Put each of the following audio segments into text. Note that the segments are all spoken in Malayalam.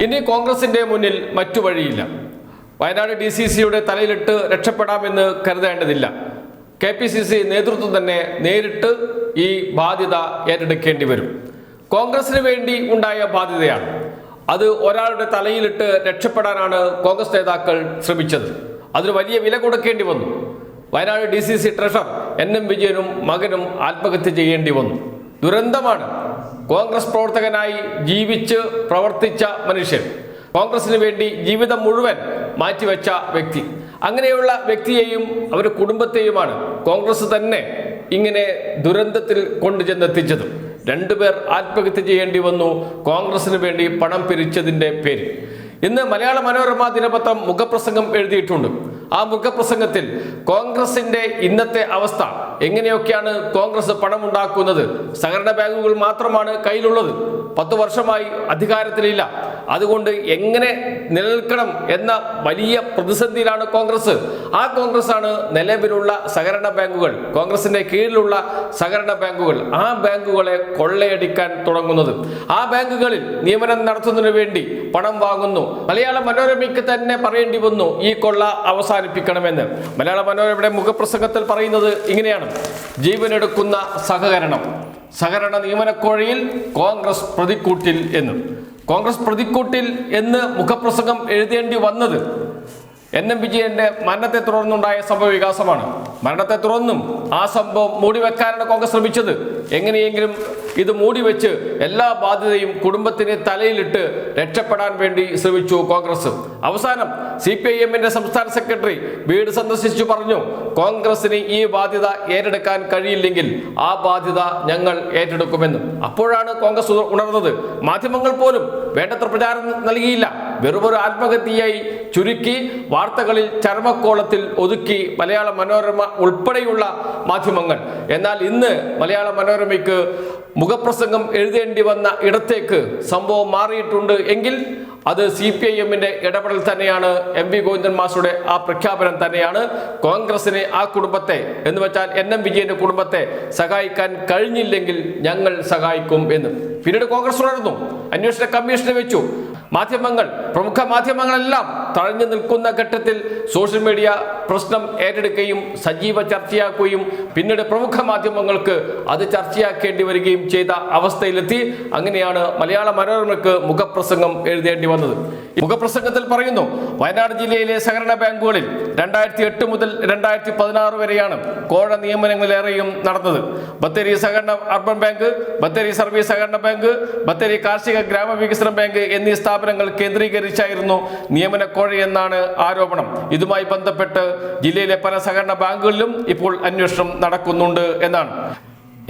ഇനി കോൺഗ്രസിന്റെ മുന്നിൽ മറ്റു വഴിയില്ല. വയനാട് DCCയുടെ തലയിലിട്ട് രക്ഷപ്പെടാമെന്ന് കരുതേണ്ടതില്ല. KPCC നേതൃത്വം തന്നെ നേരിട്ട് ഈ ബാധ്യത ഏറ്റെടുക്കേണ്ടി വരും. കോൺഗ്രസിന് വേണ്ടി ഉണ്ടായ ബാധ്യതയാണ്. അത് ഒരാളുടെ തലയിലിട്ട് രക്ഷപ്പെടാനാണ് കോൺഗ്രസ് നേതാക്കൾ ശ്രമിച്ചത്. അതിന് വലിയ വില കൊടുക്കേണ്ടി വന്നു. വയനാട് DCC ട്രഷറർ NM വിജയനും മകനും ആത്മഹത്യ ചെയ്യേണ്ടി വന്നു. ദുരന്തമാണ്. കോൺഗ്രസ് പ്രവർത്തകനായി ജീവിച്ച് പ്രവർത്തിച്ച മനുഷ്യൻ, കോൺഗ്രസിന് വേണ്ടി ജീവിതം മുഴുവൻ മാറ്റിവെച്ച വ്യക്തി, അങ്ങനെയുള്ള വ്യക്തിയെയും അവരുടെ കുടുംബത്തെയുമാണ് കോൺഗ്രസ് തന്നെ ഇങ്ങനെ ദുരന്തത്തിൽ കൊണ്ടുചെന്നെത്തിച്ചത്. രണ്ടുപേർ ആത്മഹത്യ ചെയ്യേണ്ടി വന്നു കോൺഗ്രസിന് വേണ്ടി പണം പിരിച്ചതിൻ്റെ പേരിൽ. ഇന്ന് മലയാള മനോരമ ദിനപത്രം മുഖപ്രസംഗം എഴുതിയിട്ടുണ്ട്. ആ മുഖപ്രസംഗത്തിൽ കോൺഗ്രസിന്റെ ഇന്നത്തെ അവസ്ഥ, എങ്ങനെയൊക്കെയാണ് കോൺഗ്രസ് പണമുണ്ടാക്കുന്നത്, സഹകരണ ബാങ്കുകൾ മാത്രമാണ് കയ്യിലുള്ളത്, 10 വർഷമായി അധികാരത്തിലില്ല, അതുകൊണ്ട് എങ്ങനെ നിലനിൽക്കണം എന്ന വലിയ പ്രതിസന്ധിയിലാണ് കോൺഗ്രസ്. ആ കോൺഗ്രസ്സാണ് നിലവിലുള്ള സഹകരണ ബാങ്കുകൾ, കോൺഗ്രസിന്റെ കീഴിലുള്ള സഹകരണ ബാങ്കുകൾ, ആ ബാങ്കുകളെ കൊള്ളയടിക്കാൻ തുടങ്ങുന്നത്. ആ ബാങ്കുകളിൽ നിയമനം നടത്തുന്നതിന് വേണ്ടി പണം വാങ്ങുന്നു. മലയാള മനോരമയ്ക്ക് തന്നെ പറയേണ്ടി വന്നു ഈ കൊള്ള അവസാനിപ്പിക്കണമെന്ന്. മലയാള മനോരമയുടെ മുഖപ്രസംഗത്തിൽ പറയുന്നത് ഇങ്ങനെയാണ്: ജീവനെടുക്കുന്ന സഹകരണ നിയമനക്കോഴയിൽ കോൺഗ്രസ് പ്രതിക്കൂട്ടിൽ എന്ന്. കോൺഗ്രസ് പ്രതിക്കൂട്ടിൽ എന്ന് മുഖപ്രസംഗം എഴുതേണ്ടി വന്നത് NM വിജയന്റെ മരണത്തെ തുടർന്നുണ്ടായ സംഭവ വികാസമാണ്. മരണത്തെ തുടർന്നും ആ സംഭവം മൂടിവെക്കാനാണ് കോൺഗ്രസ് ശ്രമിച്ചത്. എങ്ങനെയെങ്കിലും ഇത് മൂടിവെച്ച് എല്ലാ ബാധ്യതയും കുടുംബത്തിന് തലയിലിട്ട് രക്ഷപ്പെടാൻ വേണ്ടി ശ്രമിച്ചു കോൺഗ്രസ്. അവസാനം CPIMന്റെ സംസ്ഥാന സെക്രട്ടറി വീട് സന്ദർശിച്ചു പറഞ്ഞു, കോൺഗ്രസിന് ഈ ബാധ്യത ഏറ്റെടുക്കാൻ കഴിയില്ലെങ്കിൽ ആ ബാധ്യത ഞങ്ങൾ ഏറ്റെടുക്കുമെന്ന്. അപ്പോഴാണ് കോൺഗ്രസ് ഉണർന്നത്. മാധ്യമങ്ങൾ പോലും വേണ്ടത്ര പ്രചാരം നൽകിയില്ല. വെറുമൊരു ആത്മഹത്യയായി ചുരുക്കി വാർത്തകളിൽ ചർമ്മക്കോളത്തിൽ ഒതുക്കി മലയാള മനോരമ ഉൾപ്പെടെയുള്ള മാധ്യമങ്ങൾ. എന്നാൽ ഇന്ന് മലയാള മനോരമയ്ക്ക് മുഖപ്രസംഗം എഴുതേണ്ടി വന്ന ഇടത്തേക്ക് സംഭവം മാറിയിട്ടുണ്ട് എങ്കിൽ അത് CPIMന്റെ ഇടപെടൽ തന്നെയാണ്. MV ഗോവിന്ദൻ മാസ്റ്ററുടെ ആ പ്രഖ്യാപനം തന്നെയാണ്. കോൺഗ്രസിനെ, ആ കുടുംബത്തെ എന്ന് വെച്ചാൽ NM വിജയന്റെ കുടുംബത്തെ സഹായിക്കാൻ കഴിഞ്ഞില്ലെങ്കിൽ ഞങ്ങൾ സഹായിക്കും എന്ന്. പിന്നീട് കോൺഗ്രസ് ഉണർന്നു, അന്വേഷണ കമ്മീഷനെ വെച്ചു. പ്രമുഖ മാധ്യമങ്ങളെല്ലാം തഴഞ്ഞു നിൽക്കുന്ന ഘട്ടത്തിൽ സോഷ്യൽ മീഡിയ പ്രശ്നം ഏറ്റെടുക്കുകയും സജീവ ചർച്ചയാക്കുകയും പിന്നീട് പ്രമുഖ മാധ്യമങ്ങൾക്ക് അത് ചർച്ചയാക്കേണ്ടി വരികയും ചെയ്ത അവസ്ഥയിലെത്തി. അങ്ങനെയാണ് മലയാള മനോരമയ്ക്ക് മുഖപ്രസംഗം എഴുതേണ്ടി വന്നത്. മുഖപ്രസംഗത്തിൽ പറയുന്നു, വയനാട് ജില്ലയിലെ സഹകരണ ബാങ്കുകളിൽ 2008 മുതൽ 2016 വരെയാണ് കോഴ നിയമനങ്ങളിലേറെയും നടന്നത്. ബത്തേരി സഹകരണ അർബൻ ബാങ്ക്, ബത്തേരി സർവീസ് സഹകരണ ബാങ്ക്, ബത്തേരി കാർഷിക ഗ്രാമവികസന ബാങ്ക് എന്നീ സ്ഥാപനങ്ങൾ കേന്ദ്രീകരിച്ചായിരുന്നു നിയമന കോഴയെന്നാണ് ആരോപണം. ഇതുമായി ബന്ധപ്പെട്ട് ജില്ലയിലെ പല സഹകരണ ബാങ്കുകളിലും ഇപ്പോൾ അന്വേഷണം നടക്കുന്നുണ്ട് എന്നാണ്.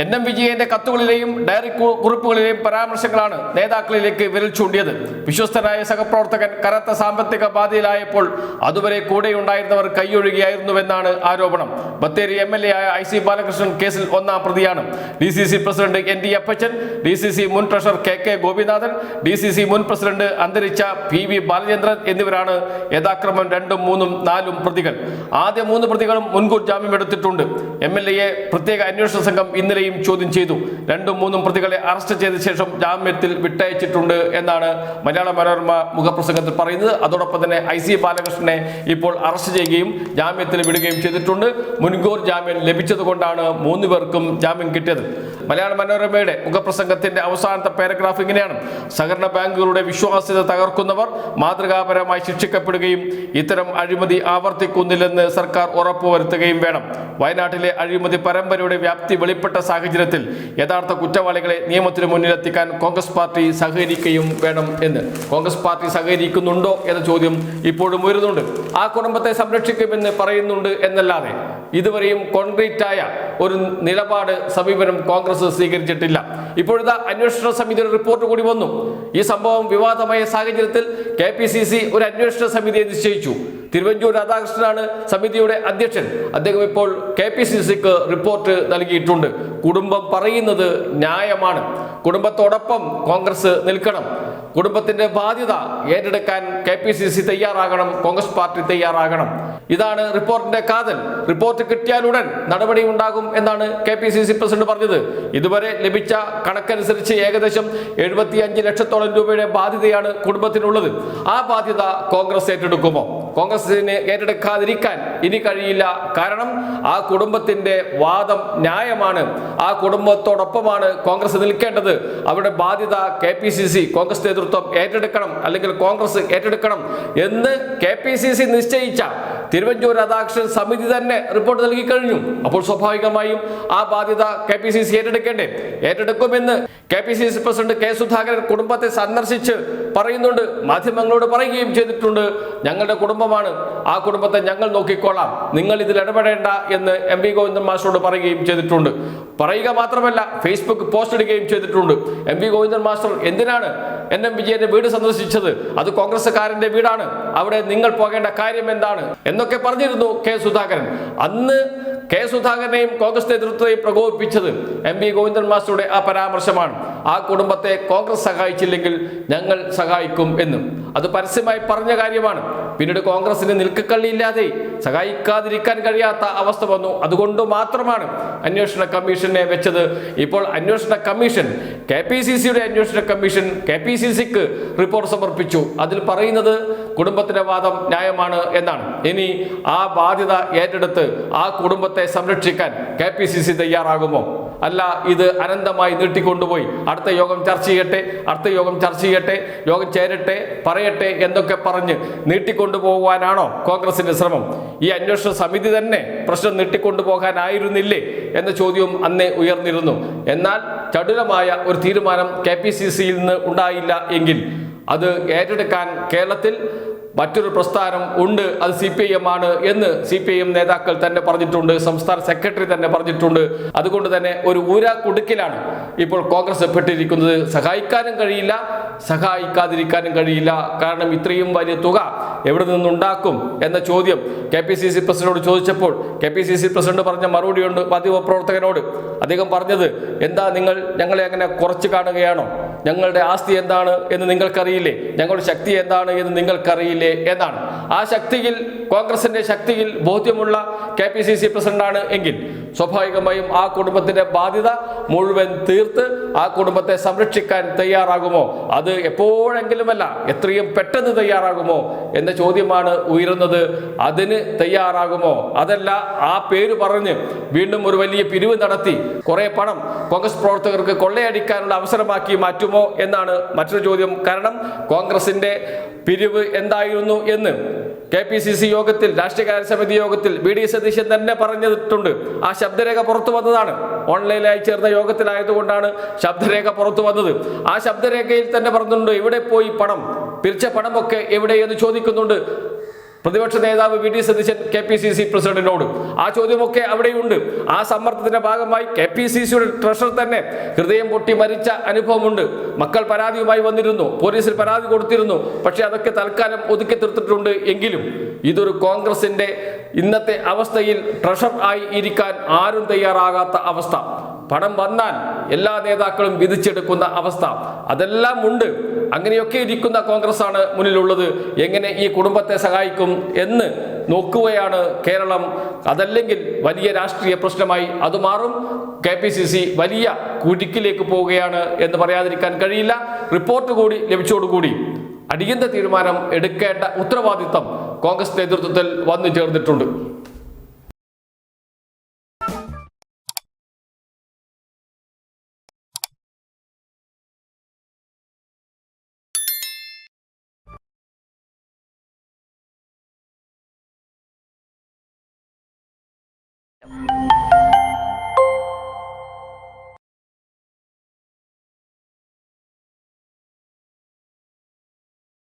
NM വിജയന്റെ കത്തുകളിലെയും ഡയറി കുറിപ്പുകളിലെയും പരാമർശങ്ങളാണ് നേതാക്കളിലേക്ക് വിരൽ ചൂണ്ടിയത്. വിശ്വസ്തനായ സഹപ്രവർത്തകൻ കനത്ത സാമ്പത്തിക ബാധയിലായപ്പോൾ അതുവരെ കൂടെയുണ്ടായിരുന്നവർ കൈയൊഴുകിയായിരുന്നുവെന്നാണ് ആരോപണം. ബത്തേരി MLA ആയ IC ബാലകൃഷ്ണൻ കേസിൽ 1-ാം പ്രതിയാണ്. DCC പ്രസിഡന്റ് ND അപ്പച്ചൻ, DCC മുൻ ട്രഷറർ KK ഗോപിനാഥൻ, DCC മുൻ പ്രസിഡന്റ് അന്തരിച്ച PV ബാലചന്ദ്രൻ എന്നിവരാണ് യഥാക്രമം 2, 3, 4 പ്രതികൾ. ആദ്യ 3 പ്രതികളും മുൻകൂർ ജാമ്യം എടുത്തിട്ടുണ്ട്. MLA പ്രത്യേക അന്വേഷണ സംഘം ഇന്നലെ ചോദ്യം ചെയ്തു. 2, 3 പ്രതികളെ അറസ്റ്റ് ചെയ്ത ശേഷം ജാമ്യത്തിൽ വിട്ടയച്ചിട്ടുണ്ട് എന്നാണ് മലയാള മനോരമ മുഖപ്രസംഗത്തിൽ പറയുന്നത്. അതോടൊപ്പം തന്നെ IC ബാലകൃഷ്ണനെ ഇപ്പോൾ അറസ്റ്റ് ചെയ്യുകയും ജാമ്യത്തിൽ വിടുകയും ചെയ്തിട്ടുണ്ട്. മുൻകൂർ ജാമ്യം ലഭിച്ചതുകൊണ്ടാണ് 3 പേർക്കും ജാമ്യം കിട്ടിയത്. മലയാള മനോരമയുടെ മുഖപ്രസംഗത്തിന്റെ അവസാനത്തെ പാരഗ്രാഫ് ഇങ്ങനെയാണ്: സഹകരണ ബാങ്കുകളുടെ വിശ്വാസ്യത തകർക്കുന്നവർ മാതൃകാപരമായി ശിക്ഷിക്കപ്പെടുകയും ഇത്തരം അഴിമതി ആവർത്തിക്കുന്നില്ലെന്ന് സർക്കാർ ഉറപ്പുവരുത്തുകയും വേണം. വയനാട്ടിലെ അഴിമതി പരമ്പരയുടെ വ്യാപ്തി വെളിപ്പെട്ട സാഹചര്യത്തിൽ യഥാർത്ഥ കുറ്റവാളികളെ നിയമത്തിന് മുന്നിലെത്തിക്കാൻ കോൺഗ്രസ് പാർട്ടി സഹകരിക്കുകയും വേണം എന്ന്. കോൺഗ്രസ് പാർട്ടി സഹകരിക്കുന്നുണ്ടോ എന്ന ചോദ്യം ഇപ്പോഴും ഉയരുന്നുണ്ട്. ആ കുടുംബത്തെ സംരക്ഷിക്കുമെന്ന് പറയുന്നുണ്ട് എന്നല്ലാതെ ഇതുവരെയും കോൺക്രീറ്റായ ഒരു സമീപനം കോൺഗ്രസ് സ്വീകരിച്ചിട്ടില്ല. ഇപ്പോഴത്തെ അന്വേഷണ സമിതിയുടെ റിപ്പോർട്ട് കൂടി വന്നു. ഈ സംഭവം വിവാദമായ സാഹചര്യത്തിൽ KPCC ഒരു അന്വേഷണ സമിതിയെ നിശ്ചയിച്ചു. തിരുവഞ്ചൂർ രാധാകൃഷ്ണനാണ് സമിതിയുടെ അധ്യക്ഷൻ. അദ്ദേഹം ഇപ്പോൾ KPCCക്ക് റിപ്പോർട്ട് നൽകിയിട്ടുണ്ട്. കുടുംബം പറയുന്നത് ന്യായമാണ്. കുടുംബത്തോടൊപ്പം കോൺഗ്രസ് നിൽക്കണം. കുടുംബത്തിന്റെ ബാധ്യത ഏറ്റെടുക്കാൻ KPCC തയ്യാറാകണം, കോൺഗ്രസ് പാർട്ടി തയ്യാറാകണം. ഇതാണ് റിപ്പോർട്ടിന്റെ കാതൽ. റിപ്പോർട്ട് കിട്ടിയാലുടൻ നടപടി ഉണ്ടാകും എന്നാണ് KPCC പ്രസിഡന്റ് പറഞ്ഞത്. ഇതുവരെ ലഭിച്ച കണക്കനുസരിച്ച് ഏകദേശം 75 ലക്ഷത്തോളം രൂപയുടെ ബാധ്യതയാണ് കുടുംബത്തിനുള്ളത്. ആ ബാധ്യത കോൺഗ്രസ് ഏറ്റെടുക്കുമോ? കോൺഗ്രസിന് ഏറ്റെടുക്കാതിരിക്കാൻ ഇനി കഴിയില്ല. കാരണം ആ കുടുംബത്തിന്റെ വാദം ന്യായമാണ്. ആ കുടുംബത്തോടൊപ്പമാണ് കോൺഗ്രസ് നിൽക്കേണ്ടത്. അവരുടെ ബാധ്യത KPCC കോൺഗ്രസ് നേതൃത്വം ഏറ്റെടുക്കണം, അല്ലെങ്കിൽ കോൺഗ്രസ് ഏറ്റെടുക്കണം എന്ന് KPCC നിശ്ചയിച്ച തിരുവഞ്ചൂർ രാധാകൃഷ്ണൻ സമിതി തന്നെ റിപ്പോർട്ട് നൽകി കഴിഞ്ഞു. അപ്പോൾ സ്വാഭാവികമായും ആ ബാധ്യത KPCC ഏറ്റെടുക്കേണ്ടേ? ഏറ്റെടുക്കുമെന്ന് KPCC president K. Sudhakaran കുടുംബത്തെ സന്ദർശിച്ച് പറയുന്നുണ്ട്, മാധ്യമങ്ങളോട് പറയുകയും ചെയ്തിട്ടുണ്ട്. ഞങ്ങളുടെ കുടുംബമാണ്, ആ കുടുംബത്തെ ഞങ്ങൾ നോക്കിക്കോളാം, നിങ്ങൾ ഇതിൽ ഇടപെടേണ്ട എന്ന് MV ഗോവിന്ദൻ മാസ്റ്ററോട് പറയുകയും ചെയ്തിട്ടുണ്ട്. പറയുക മാത്രമല്ല, ഫേസ്ബുക്ക് പോസ്റ്റ് ഇടുകയും ചെയ്തിട്ടുണ്ട്. MV ഗോവിന്ദൻ മാസ്റ്റർ എന്തിനാണ് NM വിജയന്റെ വീട് സന്ദർശിച്ചത്? അത് കോൺഗ്രസ്സുകാരന്റെ വീടാണ്, അവിടെ നിങ്ങൾ പോകേണ്ട കാര്യം എന്താണ് എന്നൊക്കെ പറഞ്ഞിരുന്നു K. സുധാകരൻ. അന്ന് K. സുധാകരനെയും കോൺഗ്രസ് നേതൃത്വത്തെയും പ്രകോപിപ്പിച്ചത് MV ഗോവിന്ദൻ മാസ്റ്ററുടെ ആ പരാമർശമാണ്. ആ കുടുംബത്തെ കോൺഗ്രസ് സഹായിച്ചില്ലെങ്കിൽ ഞങ്ങൾ സഹായിക്കും എന്നും അത് പരസ്യമായി പറഞ്ഞ കാര്യമാണ്. പിന്നീട് കോൺഗ്രസിന് നിൽക്കക്കള്ളിയില്ലാതെ സഹായിക്കാതിരിക്കാൻ കഴിയാത്ത അവസ്ഥ വന്നു. അതുകൊണ്ട് മാത്രമാണ് അന്വേഷണ കമ്മീഷനെ വെച്ചത്. ഇപ്പോൾ അന്വേഷണ കമ്മീഷൻ, KPCCയുടെ അന്വേഷണ കമ്മീഷൻ KPCCക്ക് റിപ്പോർട്ട് സമർപ്പിച്ചു. അതിൽ പറയുന്നത് കുടുംബത്തിന്റെ വാദം ന്യായമാണ് എന്നാണ്. ഇനി ആ ബാധ്യത ഏറ്റെടുത്ത് ആ കുടുംബത്തെ സംരക്ഷിക്കാൻ KPCC തയ്യാറാകുമോ? അല്ല, ഇത് അനന്തമായി നീട്ടിക്കൊണ്ടുപോയി അടുത്ത യോഗം ചർച്ച ചെയ്യട്ടെ, യോഗം ചേരട്ടെ, പറയട്ടെ എന്നൊക്കെ പറഞ്ഞ് നീട്ടിക്കൊണ്ടുപോകാനാണോ കോൺഗ്രസിന്റെ ശ്രമം? ഈ അന്വേഷണ സമിതി തന്നെ പ്രശ്നം നീട്ടിക്കൊണ്ടുപോകാനായിരുന്നില്ലേ എന്ന ചോദ്യവും അന്നേ ഉയർന്നിരുന്നു. എന്നാൽ ചടുലമായ ഒരു തീരുമാനം KPCCയിൽ നിന്ന് ഉണ്ടായില്ല എങ്കിൽ അത് ഏറ്റെടുക്കാൻ കേരളത്തിൽ മറ്റൊരു പ്രസ്ഥാനം ഉണ്ട്, അത് CPIM ആണ് എന്ന് CPIM നേതാക്കൾ തന്നെ പറഞ്ഞിട്ടുണ്ട്, സംസ്ഥാന സെക്രട്ടറി തന്നെ പറഞ്ഞിട്ടുണ്ട്. അതുകൊണ്ട് തന്നെ ഒരു കുടുക്കിലാണ് ഇപ്പോൾ കോൺഗ്രസ് പെട്ടിരിക്കുന്നത്. സഹായിക്കാനും കഴിയില്ല, സഹായിക്കാതിരിക്കാനും കഴിയില്ല. കാരണം ഇത്രയും വലിയ തുക എവിടെ നിന്നുണ്ടാക്കും എന്ന ചോദ്യം KPCC പ്രസിഡന്റോട് ചോദിച്ചപ്പോൾ KPCC പ്രസിഡന്റ് പറഞ്ഞ മറുപടിയുണ്ട് മാധ്യമ പ്രവർത്തകനോട്. അദ്ദേഹം പറഞ്ഞത്, എന്താ നിങ്ങൾ ഞങ്ങളെ അങ്ങനെ കുറച്ച് കാണുകയാണോ? ഞങ്ങളുടെ ആസ്തി എന്താണ് എന്ന് നിങ്ങൾക്കറിയില്ലേ? ഞങ്ങളുടെ ശക്തി എന്താണ് എന്ന് നിങ്ങൾക്കറിയില്ലേ എന്നാണ്. ആ ശക്തിയിൽ, കോൺഗ്രസിന്റെ ശക്തിയിൽ ബോധ്യമുള്ള KPCC പ്രസിഡന്റാണ് എങ്കിൽ സ്വാഭാവികമായും ആ കുടുംബത്തിന്റെ ബാധ്യത മുഴുവൻ തീർത്ത് ആ കുടുംബത്തെ സംരക്ഷിക്കാൻ തയ്യാറാകുമോ? അത് എപ്പോഴെങ്കിലുമല്ല, എത്രയും പെട്ടെന്ന് തയ്യാറാകുമോ എന്ന ചോദ്യമാണ് ഉയരുന്നത്. അതിന് തയ്യാറാകുമോ? അതല്ല ആ പേര് പറഞ്ഞ് വീണ്ടും ഒരു വലിയ പിരിവ് നടത്തി കുറെ പണം കോൺഗ്രസ് പ്രവർത്തകർക്ക് കൊള്ളയടിക്കാനുള്ള അവസരമാക്കി മാറ്റുമോ എന്നാണ് മറ്റൊരു ചോദ്യം. കാരണം കോൺഗ്രസിന്റെ പിരിവ് എന്തായിരുന്നു എന്ന് KPCC യോഗത്തിൽ, രാഷ്ട്രീയകാര്യ സമിതി യോഗത്തിൽ VD സതീശൻ തന്നെ പറഞ്ഞിട്ടുണ്ട്. ആ ശബ്ദരേഖ പുറത്തു വന്നതാണ്. ഓൺലൈനായി ചേർന്ന യോഗത്തിലായതുകൊണ്ടാണ് ശബ്ദരേഖ പുറത്തു വന്നത്. ആ ശബ്ദരേഖയിൽ തന്നെ പറഞ്ഞിട്ടുണ്ട്, എവിടെ പോയി പണം, പിരിച്ച പണമൊക്കെ എവിടെയെന്ന് ചോദിക്കുന്നുണ്ട് പ്രതിപക്ഷ നേതാവ് VD സതീശൻ KPCC പ്രസിഡന്റിനോട്. ആ ചോദ്യമൊക്കെ അവിടെയുണ്ട്. ആ സമ്മർദ്ദത്തിന്റെ ഭാഗമായി KPCCയുടെ ട്രഷറർ തന്നെ ഹൃദയം പൊട്ടി മരിച്ച അനുഭവമുണ്ട്. മക്കൾ പരാതിയുമായി വന്നിരുന്നു, പോലീസിൽ പരാതി കൊടുത്തിരുന്നു. പക്ഷെ അതൊക്കെ തൽക്കാലം ഒതുക്കി തീർത്തിട്ടുണ്ട്. എങ്കിലും ഇതൊരു കോൺഗ്രസിന്റെ ഇന്നത്തെ അവസ്ഥയിൽ ട്രഷറർ ആയി ഇരിക്കാൻ ആരും തയ്യാറാകാത്ത അവസ്ഥ, പണം വന്നാൽ എല്ലാ നേതാക്കളും വിധിച്ചെടുക്കുന്ന അവസ്ഥ, അതെല്ലാം ഉണ്ട്. അങ്ങനെയൊക്കെ ഇരിക്കുന്ന കോൺഗ്രസ് ആണ് മുന്നിലുള്ളത്. എങ്ങനെ ഈ കുടുംബത്തെ സഹായിക്കും എന്ന് നോക്കുകയാണ് കേരളം. അതല്ലെങ്കിൽ വലിയ രാഷ്ട്രീയ പ്രശ്നമായി അത് മാറും. KPCC വലിയ കുരുക്കിലേക്ക് പോവുകയാണ് എന്ന് പറയാതിരിക്കാൻ കഴിയില്ല. റിപ്പോർട്ട് കൂടി ലഭിച്ചോടുകൂടി അടിയന്തര തീരുമാനം എടുക്കേണ്ട ഉത്തരവാദിത്തം കോൺഗ്രസ് നേതൃത്വത്തിൽ വന്നു ചേർന്നിട്ടുണ്ട്.